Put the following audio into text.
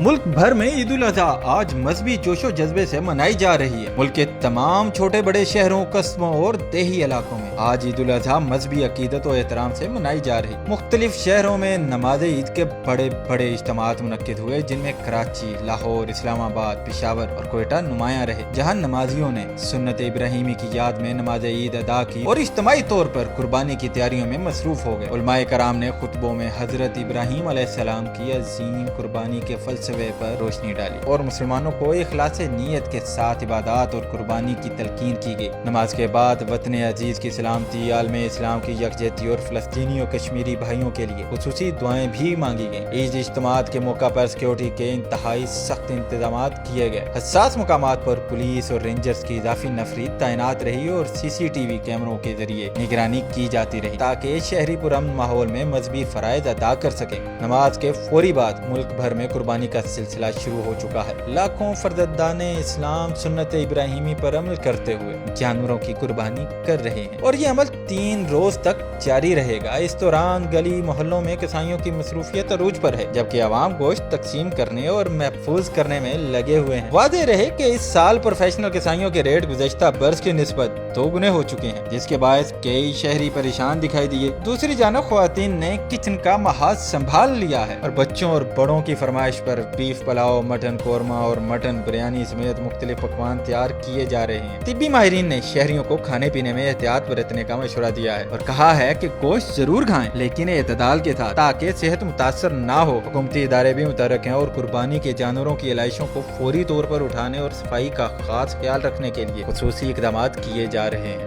मुल्क भर में ईद उल अजहा आज मजहबी जोशो जज्बे से मनाई जा रही है। मुल्क के तमाम छोटे बड़े शहरों, कस्बों और देही इलाकों में आज ईद उल अजहा मजहबी अकीदत और एहतराम से मनाई जा रही। मुख्तलिफ शहरों में नमाज ईद के बड़े बड़े इज्तिमात मुनक्किद हुए, जिनमें कराची, लाहौर, इस्लामाबाद, पेशावर और कोयटा नुमाया रहे, जहाँ नमाजियों ने सुन्नत इब्राहिमी की याद में नमाज ईद अदा की और इज्तिमाई तौर पर कुर्बानी की तैयारियों में मसरूफ हो गए। उलमाए कराम ने खुतबों में हजरत इब्राहिम अलैहिस्सलाम की अजीम कुर्बानी के फलसफे पर रोशनी डाली और मुसलमानों को इखलास नीयत के साथ इबादत और कुर्बानी की तलकीन की गई। नमाज के बाद वतन अजीज की सलामती, आलम इस्लाम की यकजहती और फलस्तीनी और कश्मीरी भाइयों के लिए खुसूसी दुआएं भी मांगी गयी। ईद इज्तिमात के मौका पर सिक्योरिटी के इंतहाई सख्त इंतजाम किए गए। हसास मुकामात पर पुलिस और रेंजर्स की इजाफी नफरी तैनात रही और CCTV कैमरों के जरिए निगरानी की जाती रही, ताकि शहरी पुरअमन माहौल में मजहबी फराइज अदा कर सके। नमाज के फौरी बाद मुल्क भर में कुर्बानी का सिलसिला शुरू हो चुका है। लाखों फर्जंदाने इस्लाम सुन्नत इब्राहिमी पर अमल करते हुए जानवरों की कुर्बानी कर रहे हैं और ये अमल 3 रोज तक जारी रहेगा। इस दौरान गली मोहल्लों में कसाईयों की मसरूफियत अरूज पर है, जबकि आवाम गोश्त तकसीम करने और महफूज करने में लगे हुए हैं। वादे रहे कि इस साल प्रोफेशनल कसाईयों के रेट गुज़श्ता बरस की निस्बत 2 गुने हो चुके हैं, जिसके बायस कई शहरी परेशान दिखाई दिए। दूसरी जानब ख्वातीन ने किचन का महाज संभाल लिया है और बच्चों और बड़ों की फरमाइश पर बीफ पुलाव, मटन कोरमा और मटन बिरयानी समेत मुख्तलिफ पकवान तैयार किए जा रहे हैं। तिब्बी माहिरीन ने शहरियों को खाने पीने में एहतियात बरतने का मशवरा दिया है और कहा है कि गोश्त जरूर खाएं, लेकिन एतदाल के साथ, ताकि सेहत मुतासर ना हो। हुकूमती इदारे भी मुतहर्रिक हैं और कुर्बानी के जानवरों की इलाइशों को फौरी तौर पर उठाने और सफाई का खास ख्याल रखने के लिए खुसूसी इकदाम किए जा रहे हैं।